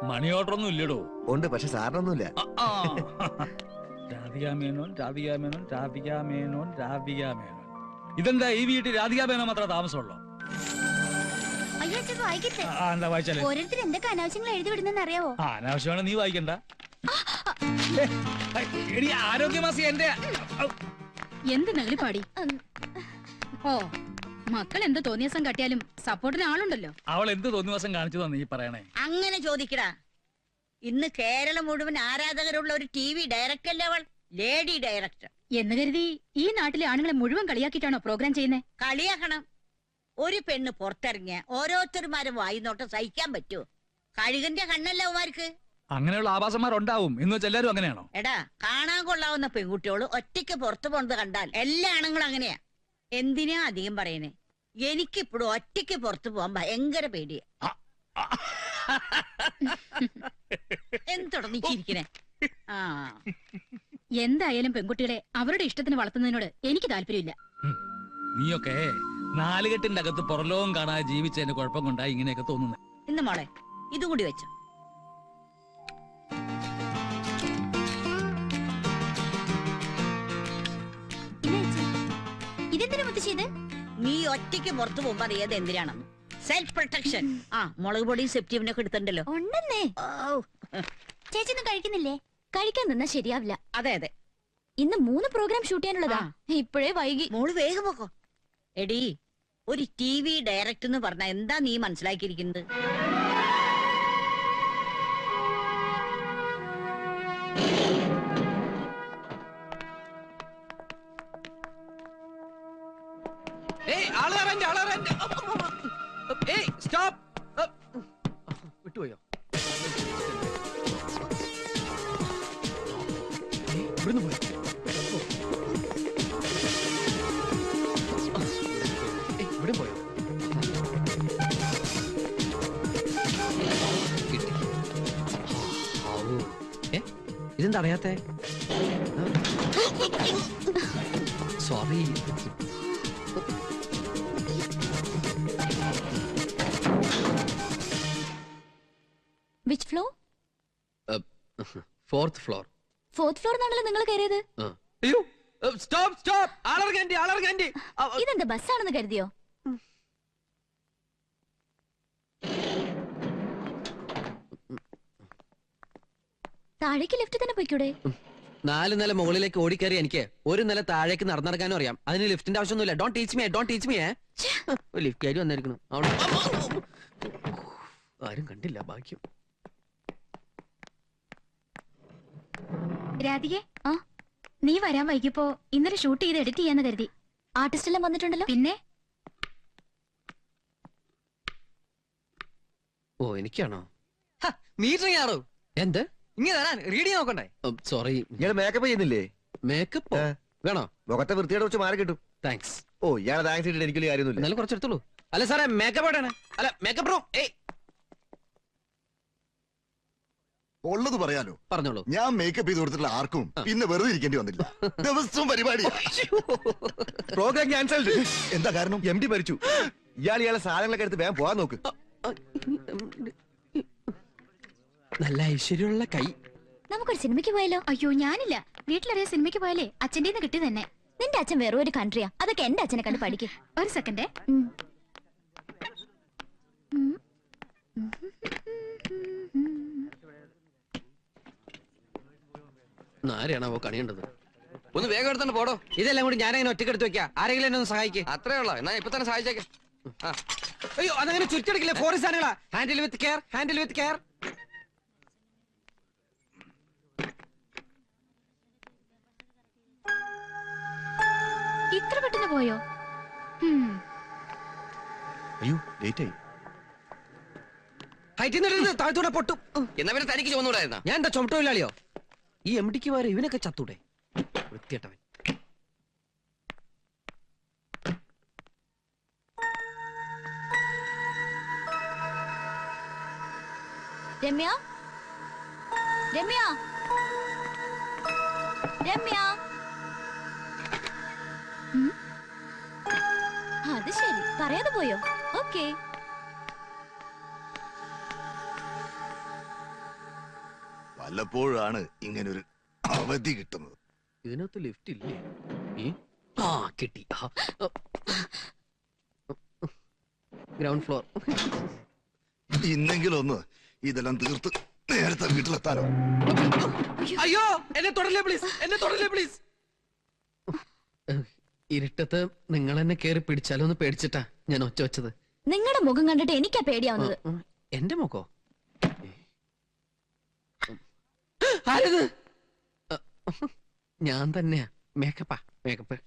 Money order ഒന്നും ഇല്ലടോ. ഉണ്ട്, പക്ഷെ സാറിനൊന്നുമില്ല. ഇതെന്താ ഈ വീട്ടിൽ രാധികാ മേനോൻ മാത്രം താമസമുള്ളൂ? എന്താ വായിച്ചാലേ? ഓരോരുത്തർ എന്തൊക്കെ അനാവശ്യങ്ങൾ എഴുതി വിടുന്നെന്ന് അറിയാവോ? അനാവശ്യമാണ്, നീ വായിക്കണ്ട. ആരോഗ്യമാസി എന്റെ എന്ത് നള്ളിപ്പാടി. ഓ, മക്കൾ എന്ത് തോന്നിയസം കാട്ടിയാലും സപ്പോർട്ടിന് ആളുണ്ടല്ലോ. അവൾ എന്ത് തോന്നിയസം കാണിച്ചതാ നീ പറയണേ? അങ്ങനെ ചോദിക്കടാ. ഇന്ന് കേരളം മുഴുവൻ ആരാധകരുള്ള ഒരു TV ഡയറക്ടറല്ലേ അവൾ, ലേഡി ഡയറക്ടർ എന്ന് കരുതി ഈ നാട്ടിലെ ആണുങ്ങളെ മുഴുവൻ കളിയാക്കിയിട്ടാണോ പ്രോഗ്രാം ചെയ്യുന്നത്? കളിയാക്കണം. ഒരു പെണ്ണ് പുറത്തിറങ്ങിയ ഓരോരുത്തരുമാരും വായിന്നോട്ട് സഹിക്കാൻ പറ്റുമോ? കഴുകന്റെ കണ്ണല്ല അവന്മാർക്ക്. അങ്ങനെയുള്ള ആഭാസന്മാരുണ്ടാവും എന്ന് വെച്ചാൽ എല്ലാരും അങ്ങനെയാണോ? എടാ, കാണാൻ കൊള്ളാവുന്ന പെൺകുട്ടിയോള് ഒറ്റയ്ക്ക് പുറത്തു പോണത് കണ്ടാൽ എല്ലാ ആണുങ്ങളും അങ്ങനെയാ. എന്തിനാ അധികം പറയണേ? എനിക്കിപ്പോഴും ഒറ്റയ്ക്ക് പുറത്തു പോവാൻ ഭയങ്കര പേടിയാ. എന്തൊടന്ന് ചിരിക്കണേ? എന്തായാലും പെൺകുട്ടികളെ അവരുടെ ഇഷ്ടത്തിന് വളർത്തുന്നതിനോട് എനിക്ക് താല്പര്യമില്ല. നീയൊക്കെ നാലുകെട്ടിന്റെ അകത്ത് പുറലോകം കാണാതെ ജീവിച്ചതിന്റെ കുഴപ്പം കൊണ്ടാ ഇങ്ങനെയൊക്കെ തോന്നുന്നത്. ഇന്ന് മോളെ ഇതും കൂടി വെച്ചോ. ഇതെന്തിനാ മുത്തശ്ശി? നീ ഒറ്റയ്ക്ക് പുറത്തു പോകുമ്പോ അറിയാതെ എന്തിനാണെന്ന്. Self protection. മുളക് പൊടിയും സെപ്റ്റീവിനൊക്കെ എടുത്തിട്ടുണ്ടല്ലോ. ഉണ്ടെന്നേ. ചേച്ചി ഒന്നും കഴിക്കുന്നില്ലേ? കഴിക്കാൻ നിന്നാ ശരിയാവില്ല. അതെ അതെ, ഇന്ന് 3 പ്രോഗ്രാം ഷൂട്ട് ചെയ്യാനുള്ളതാ. ഇപ്പോഴേ വൈകി. മോള് വേഗം പോക്കോ. എടി, ഒരു TV ഡയറക്ടർ എന്ന് പറഞ്ഞാ എന്താ നീ മനസ്സിലാക്കിയിരിക്കുന്നത്? വിട്ടുപോയോ? ഇവിടെ പോയോ? ഇതെന്താ അറിയാത്തെ? Sorry. Which floor? 4th floor. 4th floor എന്നാണല്ലോ നിങ്ങൾ കയറിയത്. അയ്യോ, സ്റ്റോപ്പ് സ്റ്റോപ്പ്. ആളർഗാൻഡി. ഇതെന്താ ബസ്സാണെന്ന് കരുതിയോ? താഴേക്ക് ലിഫ്റ്റ് തന്നെ പോയിക്കൂടെ? 4 നില മുകളിലേക്ക് ഓടിക്കയറി എനിക്ക് 1 നില താഴേക്ക് നടന്നിറങ്ങാനും അറിയാം. അതിന് ലിഫ്റ്റിന്റെ ആവശ്യമൊന്നുമില്ല. Don't teach me. ലിഫ്റ്റ് കയറി വന്നിരിക്കുന്നു. ആരും കണ്ടില്ല, ഭാഗ്യം. രാധികെ, നീ വരാൻ വൈകിയപ്പോ ഇന്നലെ ഷൂട്ട് ചെയ്ത് എഡിറ്റ് ചെയ്യാന്ന് കരുതി. ആർട്ടിസ്റ്റ് എല്ലാം വന്നിട്ടുണ്ടല്ലോ. പിന്നെ ഓ, എനിക്കാണോ? മീറ്ററിംഗ് ആണോ? എന്ത്? ഇങ്ങനെ തരാൻ റീഡിങ് നോക്കണ്ടേ? സോറി. ഇയാള് മേക്കപ്പ് ചെയ്യുന്നില്ലേ? മേക്കപ്പ് വേണോ? മുഖത്തെ വൃത്തിയുടെ കുറച്ച് മാറി കിട്ടും. താങ്ക്സ്. ഓ, ഇയാളെ താങ്ക്സ് ഇട്ടിട്ട് എനിക്കൊരു കാര്യമൊന്നുമില്ല. എന്നാലും കുറച്ചെടുത്തോളൂ. അല്ല സാറേ, മേക്കപ്പ് എവിടെയാണ്? അല്ല, മേക്കപ്പ് റൂം. ഉള്ളത് പറയാലോ. പറഞ്ഞോളൂ. ഞാൻ മേക്കപ്പ് ചെയ്ത് കൊടുത്തിട്ടുള്ള ആർക്കും പിന്നെ വെറുതെ ഇരിക്കേണ്ടി വന്നില്ല. ദിവസവും പരിപാടി. Program cancelled. എന്താ കാരണം? MD മരിച്ചു. ഇയാളെ സാധനങ്ങളൊക്കെ എടുത്ത് വേഗം പോകാൻ നോക്ക്. നല്ല ഐശ്വര്യമുള്ള കൈ. നമുക്കൊരു സിനിമയ്ക്ക് പോയാലോ? അയ്യോ, ഞാനില്ല. വീട്ടിലറിയ സിനിമയ്ക്ക് പോയാലേ അച്ഛൻ്റെ കിട്ടി തന്നെ. നിന്റെ അച്ഛൻ വേറെ ഒരു കൺട്രിയാ. അതൊക്കെ എന്റെ അച്ഛനെ കണ്ട് പഠിക്കും. ഒരു സെക്കൻഡ്. ആരെയാണോ കണിയേണ്ടത്? ഒന്ന് വേഗം എടുത്തോണ്ട് പോടോ. ഇതെല്ലാം കൂടി ഞാനങ്ങനെ ഒറ്റയ്ക്ക് എടുത്ത് വെക്കാം. ആരെങ്കിലും എന്നെ ഒന്ന് സഹായിക്കേ. അത്രേ ഉള്ളൂ. എന്നാ ഇപ്പൊ തന്നെ സഹായിച്ചേക്കാം. അയ്യോ, അതങ്ങനെ ചുറ്റെടുക്കില്ലേ. ഫോറിൻ സാധനങ്ങളാ. Handle with care. ഇത്ര പെട്ടെന്ന് പോയോ? അയ്യോ, ലേറ്റ് ആയി. ഹൈറ്റിൽ താഴ്ത്തൂടെ പൊട്ടും. എന്നാ പിന്നെ തനിക്ക് ചുമന്നുകൂടായിരുന്ന? ഞാൻ എന്താ ചുമട്ടില്ലാളിയോ? ഈ MDക്ക് വരെ ഇവനൊക്കെ ചത്തൂടെ? വൃത്തിയേട്ടവൻ. രമ്യ, അത് പറയാതെ പോയോ? ഓക്കേ. വല്ലപ്പോഴാണ് ഇങ്ങനൊരു അവധി കിട്ടുന്നത്. ഇതിനകത്ത് ലിഫ്റ്റ് ഇല്ലേ? ആ കിട്ടി. Ground floor. ഇന്നെങ്കിലും ഒന്ന് ഇതെല്ലാം തീർത്ത് നേരത്തെ വീട്ടിലെത്താനോ. അയ്യോ എന്നെ തൊടല്ലേ പ്ലീസ്, എന്നെ തൊടല്ലേ പ്ലീസ്. ഇരുട്ടത്ത് നിങ്ങൾ എന്നെ കേറി പിടിച്ചാലോ എന്ന് പേടിച്ചിട്ടാ ഞാൻ ഒച്ച വെച്ചത്. നിങ്ങളുടെ മുഖം കണ്ടിട്ട് എനിക്കാ പേടിയാവുന്നത്. എന്റെ മുഖോ? ആരത്? ഞാൻ തന്നെയാ. മേക്കപ്പാ, മേക്കപ്പ്.